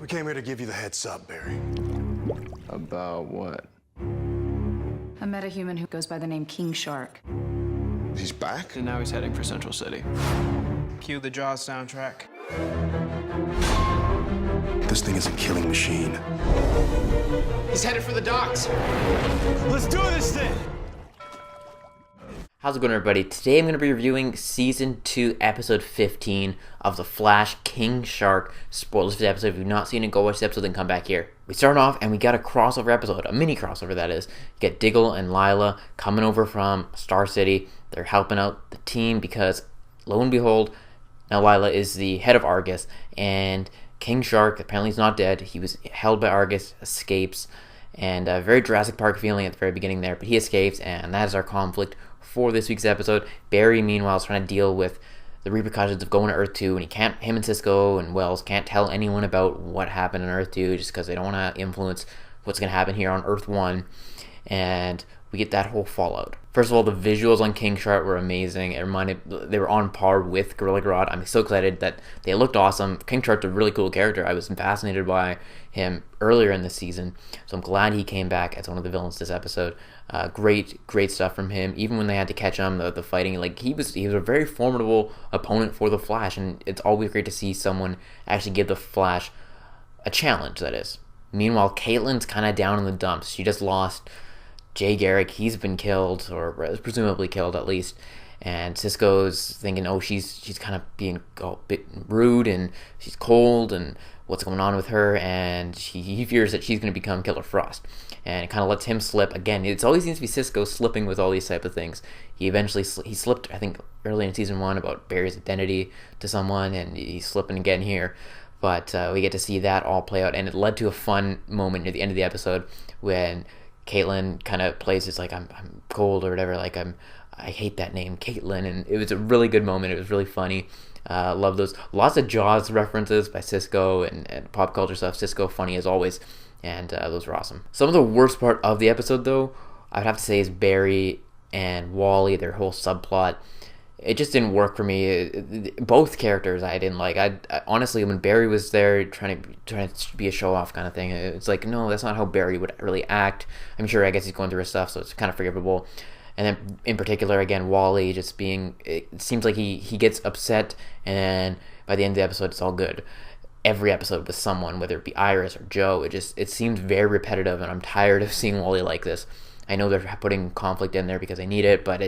We came here to give you the heads up, Barry. About what? A metahuman who goes by the name King Shark. He's back? And now he's heading for Central City. Cue the Jaws soundtrack. This thing is a killing machine. He's headed for the docks. Let's do this thing! How's it going, everybody? Today I'm going to be reviewing Season 2, Episode 15 of The Flash, King Shark. Spoilers for the episode. If you've not seen it, go watch the episode, then come back here. We start off, and we got a crossover episode, a mini crossover, that is. You get Diggle and Lila coming over from Star City. They're helping out the team because, lo and behold, now Lila is the head of Argus, and King Shark, apparently he's not dead. He was held by Argus, escapes, and a very Jurassic Park feeling at the very beginning there, but he escapes, and that is our conflict for this week's episode. Barry, meanwhile, is trying to deal with the repercussions of going to Earth 2, and him and Cisco and Wells can't tell anyone about what happened on Earth 2 just because they don't want to influence what's going to happen here on Earth 1, and we get that whole fallout. First of all, the visuals on King Shark were amazing. They were on par with Gorilla Grodd. I'm so excited that they looked awesome. King Shark's a really cool character. I was fascinated by him earlier in the season, so I'm glad he came back as one of the villains this episode. Great stuff from him. Even when they had to catch him, the fighting, like he was a very formidable opponent for the Flash, and it's always great to see someone actually give the Flash a challenge. That is. Meanwhile, Caitlin's kind of down in the dumps. She just lost Jay Garrick. He's been killed, or presumably killed at least. And Cisco's thinking, oh, she's kind of being a bit rude, and she's cold, and what's going on with her, and he fears that she's going to become Killer Frost. And it kind of lets him slip. Again, it always seems to be Cisco slipping with all these type of things. He eventually he slipped, I think, early in Season 1 about Barry's identity to someone, and he's slipping again here. But we get to see that all play out, and it led to a fun moment near the end of the episode when Caitlin kind of plays it's like I'm cold or whatever, like I hate that name, Caitlin, and it was a really good moment. It was really funny. Love those. Lots of Jaws references by Cisco and pop culture stuff. Cisco funny as always, and those were awesome. Some of the worst part of the episode, though, I would have to say is Barry and Wally, their whole subplot. It just didn't work for me. Both characters I didn't like. I honestly, when Barry was there trying to be a show-off kind of thing, it's like, no, that's not how Barry would really act. I'm sure, I guess he's going through his stuff, so it's kind of forgivable. And then, in particular, again, Wally just being, it seems like he gets upset, and then by the end of the episode, it's all good. Every episode with someone, whether it be Iris or Joe, it seems very repetitive, and I'm tired of seeing Wally like this. I know they're putting conflict in there because they need it, but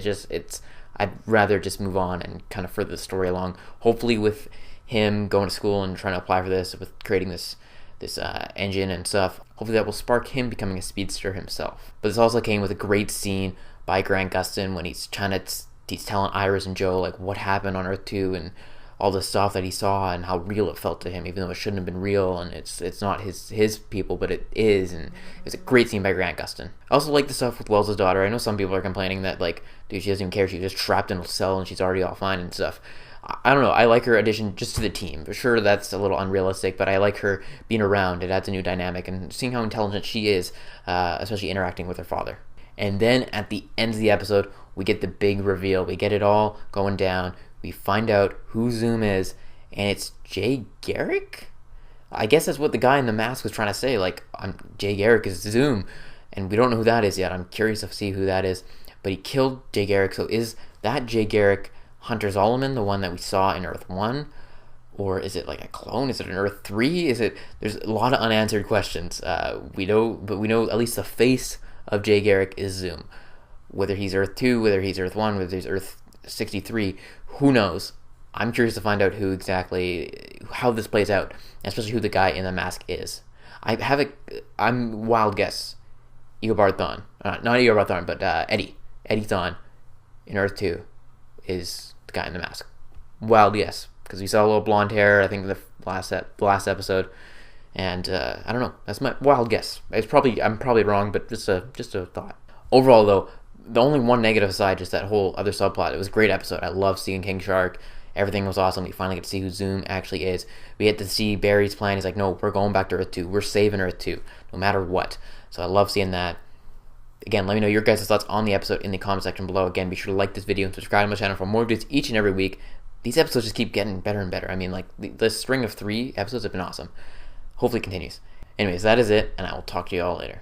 I'd rather just move on and kind of further the story along. Hopefully with him going to school and trying to apply for this, with creating this engine and stuff, hopefully that will spark him becoming a speedster himself. But this also came with a great scene by Grant Gustin when he's telling Iris and Joe like what happened on Earth 2 and all the stuff that he saw and how real it felt to him, even though it shouldn't have been real, and it's not his people, but it is, and it's a great scene by Grant Gustin. I also like the stuff with Wells' daughter. I know some people are complaining that, like, dude, she doesn't even care, she's just trapped in a cell and she's already all fine and stuff. I don't know, I like her addition just to the team. For sure, that's a little unrealistic, but I like her being around. It adds a new dynamic, and seeing how intelligent she is, especially interacting with her father. And then at the end of the episode, we get the big reveal. We get it all going down. We find out who Zoom is, and it's Jay Garrick? I guess that's what the guy in the mask was trying to say, like, Jay Garrick is Zoom, and we don't know who that is yet. I'm curious to see who that is, but he killed Jay Garrick, so is that Jay Garrick Hunter Zolomon, the one that we saw in Earth 1? Or is it like a clone? Is it an Earth 3? There's a lot of unanswered questions. We know at least the face of Jay Garrick is Zoom. Whether he's Earth 2, whether he's Earth 1, whether he's Earth 63, who knows? I'm curious to find out how this plays out, especially who the guy in the mask is. I'm wild guess. Eobard Thawne. Not Eobard Thawne, but Eddie Thawne in Earth 2 is the guy in the mask. Wild guess, because we saw a little blonde hair, I think, in the last episode, and I don't know. That's my wild guess. I'm probably wrong, but just a thought. Overall, though, the only one negative aside, just that whole other subplot, it was a great episode. I love seeing King Shark. Everything was awesome. We finally get to see who Zoom actually is. We get to see Barry's plan. He's like, no, we're going back to Earth 2. We're saving Earth 2, no matter what. So I love seeing that. Again, let me know your guys' thoughts on the episode in the comment section below. Again, be sure to like this video and subscribe to my channel for more videos each and every week. These episodes just keep getting better and better. I mean, like, the string of 3 episodes have been awesome. hopefully it continues. Anyways, that is it, and I will talk to you all later.